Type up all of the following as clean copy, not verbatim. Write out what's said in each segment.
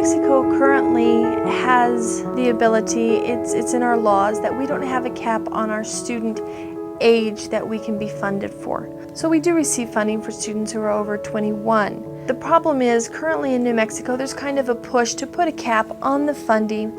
Mexico currently has the ability, it's in our laws, that we don't have a cap on our student age that we can be funded for. So we do receive funding for students who are over 21. The problem is, currently in New Mexico, there's kind of a push to put a cap on the funding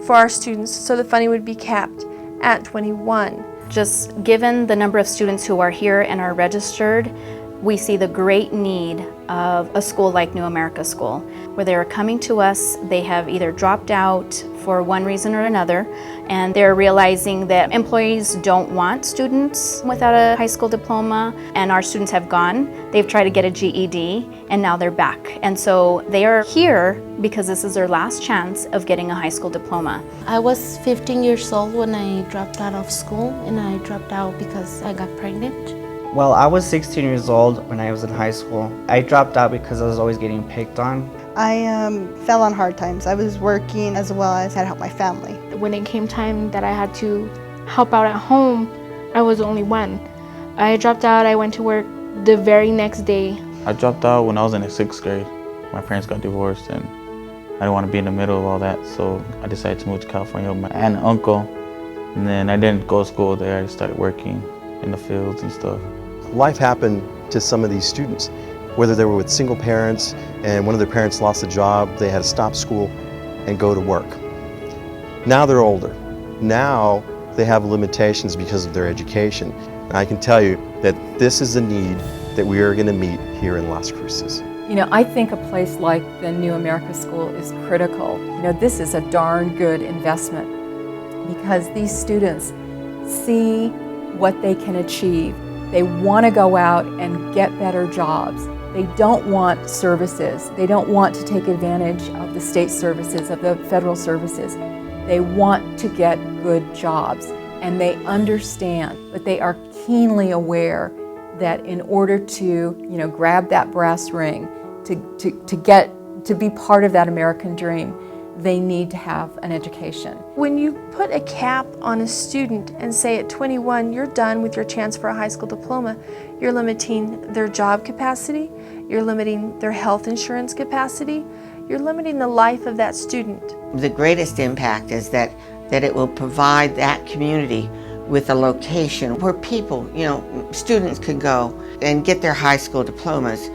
for our students, so the funding would be capped at 21. Just given the number of students who are here and are registered, we see the great need of a school like New America School, where they are coming to us. They have either dropped out for one reason or another, and they're realizing that employees don't want students without a high school diploma, and our students have gone. They've tried to get a GED, and now they're back. And so they are here because this is their last chance of getting a high school diploma. I was 15 years old when I dropped out of school, and I dropped out because I got pregnant. Well, I was 16 years old when I was in high school. I dropped out because I was always getting picked on. I fell on hard times. I was working as well as had to help my family. When it came time that I had to help out at home, I was the only one. I dropped out, I went to work the very next day. I dropped out when I was in the 6th grade. My parents got divorced and I didn't want to be in the middle of all that, so I decided to move to California with my aunt and uncle. And then I didn't go to school there, I just started working in the fields and stuff. Life happened to some of these students, whether they were with single parents and one of their parents lost a job, they had to stop school and go to work. Now they're older. Now they have limitations because of their education. And I can tell you that this is a need that we are going to meet here in Las Cruces. You know, I think a place like the New America School is critical. You know, this is a darn good investment because these students see what they can achieve. They want to go out and get better jobs. They don't want services. They don't want to take advantage of the state services, of the federal services. They want to get good jobs, and they understand, but they are keenly aware that in order to, grab that brass ring, to be part of that American dream, they need to have an education. When you put a cap on a student and say at 21 you're done with your chance for a high school diploma, you're limiting their job capacity, you're limiting their health insurance capacity, you're limiting the life of that student. The greatest impact is that it will provide that community with a location where people, students can go and get their high school diplomas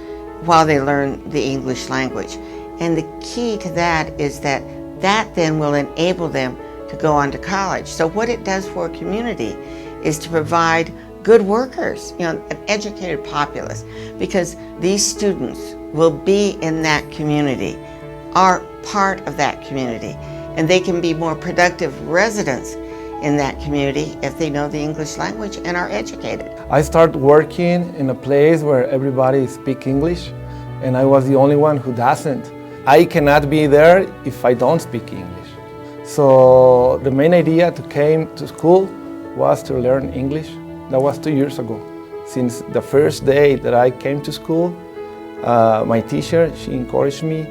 while they learn the English language. And the key to that is that then will enable them to go on to college. So what it does for a community is to provide good workers, an educated populace, because these students will be in that community, are part of that community, and they can be more productive residents in that community if they know the English language and are educated. I started working in a place where everybody speaks English, and I was the only one who doesn't. I cannot be there if I don't speak English. So the main idea to came to school was to learn English. That was 2 years ago. Since the first day that I came to school, my teacher, she encouraged me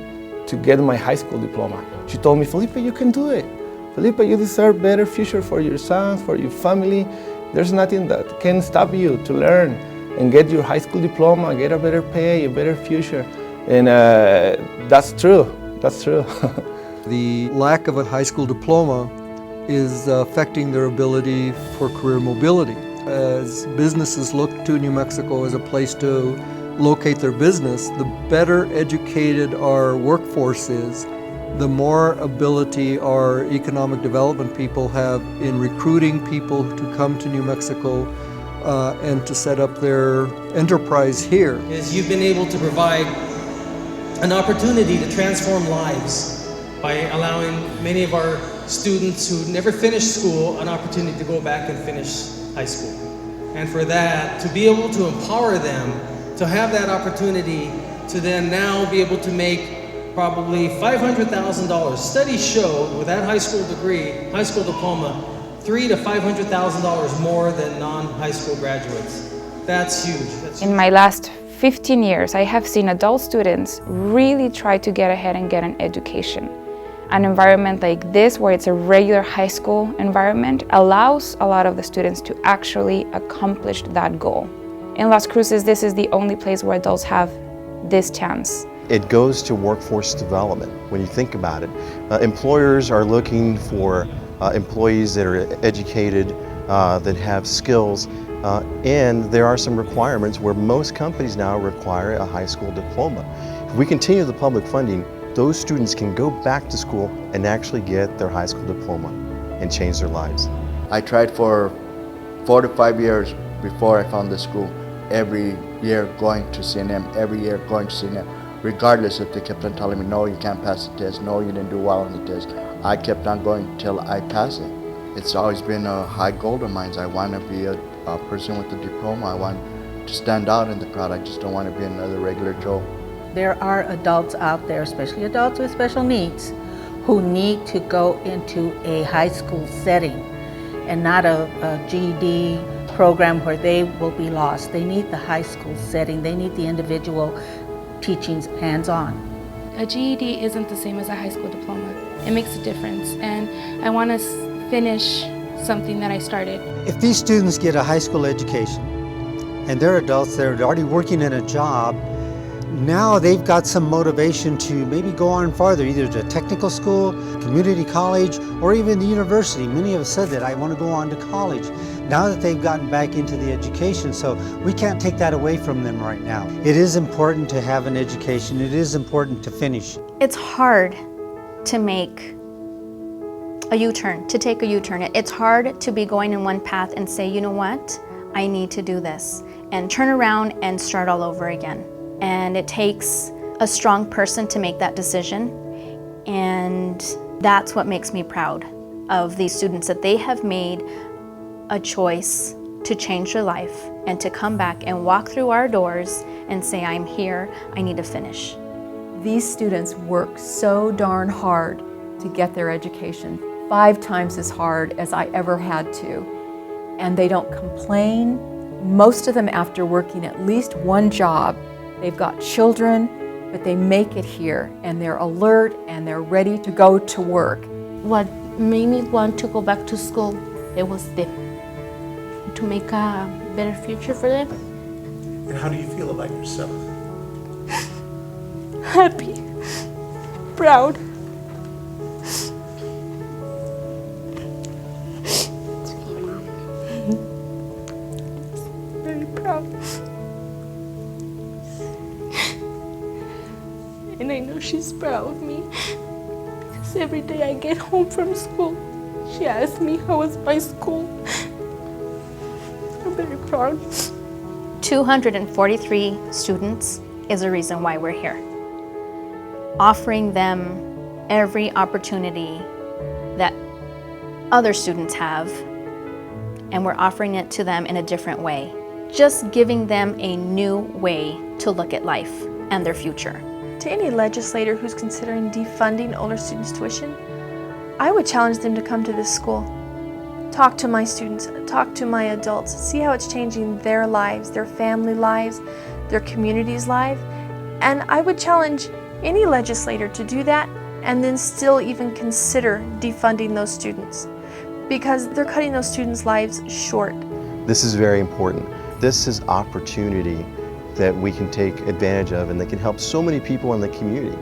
to get my high school diploma. She told me, Felipe, you can do it. Felipe, you deserve better future for your sons, for your family. There's nothing that can stop you to learn and get your high school diploma, get a better pay, a better future. And that's true, that's true. The lack of a high school diploma is affecting their ability for career mobility. As businesses look to New Mexico as a place to locate their business, the better educated our workforce is, the more ability our economic development people have in recruiting people to come to New Mexico and to set up their enterprise here. You've been able to provide an opportunity to transform lives by allowing many of our students who never finished school an opportunity to go back and finish high school. And for that, to be able to empower them, to have that opportunity to then now be able to make probably $500,000. Studies show with that high school degree, high school diploma, $300,000 to $500,000 more than non-high school graduates. That's huge. That's huge. In my last 15 years, I have seen adult students really try to get ahead and get an education. An environment like this, where it's a regular high school environment, allows a lot of the students to actually accomplish that goal. In Las Cruces, this is the only place where adults have this chance. it goes to workforce development. When you think about it, employers are looking for employees that are educated, that have skills, and there are some requirements where most companies now require a high school diploma. If we continue the public funding, those students can go back to school and actually get their high school diploma and change their lives. I tried for 4 to 5 years before I found the school. Every year going to CNM, every year going to CNM, regardless if they kept on telling me, no, you can't pass the test, no, you didn't do well on the test. I kept on going until I passed it. It's always been a high goal of mine. I want to be a person with a diploma. I want to stand out in the crowd. I just don't want to be another regular Joe. There are adults out there, especially adults with special needs, who need to go into a high school setting and not a GED program where they will be lost. They need the high school setting. They need the individual teachings hands-on. A GED isn't the same as a high school diploma. It makes a difference, and I want to finish something that I started. If these students get a high school education and they're adults, they're already working in a job, now they've got some motivation to maybe go on farther, either to technical school, community college, or even the university. Many have said that I want to go on to college now that they've gotten back into the education, so we can't take that away from them right now. It is important to have an education. It is important to finish. It's hard to make a U-turn, to take a U-turn. It's hard to be going in one path and say, you know what, I need to do this, and turn around and start all over again. And it takes a strong person to make that decision, and that's what makes me proud of these students, that they have made a choice to change their life and to come back and walk through our doors and say, I'm here, I need to finish. These students work so darn hard to get their education, 5 times as hard as I ever had to. And they don't complain. Most of them, after working at least one job, they've got children, but they make it here and they're alert and they're ready to go to work. What made me want to go back to school, it was them. To make a better future for them. And how do you feel about yourself? Happy, proud. Very proud. And I know she's proud of me because every day I get home from school, she asks me how was my school. I'm very proud. 243 students is the reason why we're here. Offering them every opportunity that other students have, and we're offering it to them in a different way. Just giving them a new way to look at life and their future. To any legislator who's considering defunding older students' tuition, I would challenge them to come to this school. Talk to my students, talk to my adults, see how it's changing their lives, their family lives, their community's life. And I would challenge any legislator to do that and then still even consider defunding those students, because they're cutting those students' lives short. This is very important. This is opportunity that we can take advantage of and that can help so many people in the community.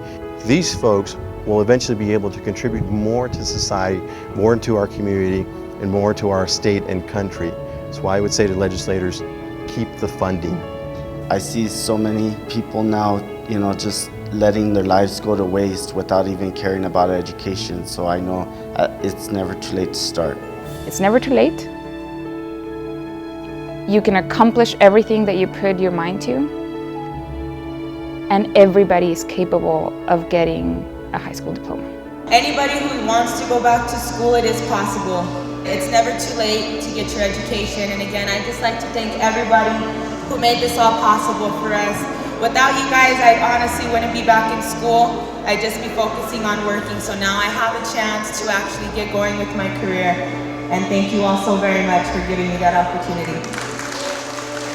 These folks will eventually be able to contribute more to society, more into our community, and more to our state and country. That's why I would say to legislators, keep the funding. I see so many people now, just letting their lives go to waste without even caring about education. So I know it's never too late to start. It's never too late. You can accomplish everything that you put your mind to, and everybody is capable of getting a high school diploma. Anybody who wants to go back to school, it is possible. It's never too late to get your education. And again, I'd just like to thank everybody who made this all possible for us. Without you guys, I honestly wouldn't be back in school. I'd just be focusing on working. So now I have a chance to actually get going with my career. And thank you all so very much for giving me that opportunity.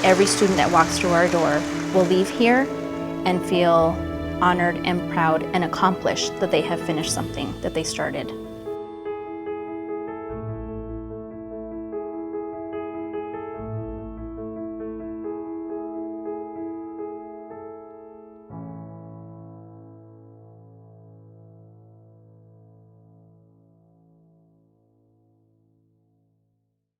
Every student that walks through our door will leave here and feel honored and proud and accomplished that they have finished something that they started.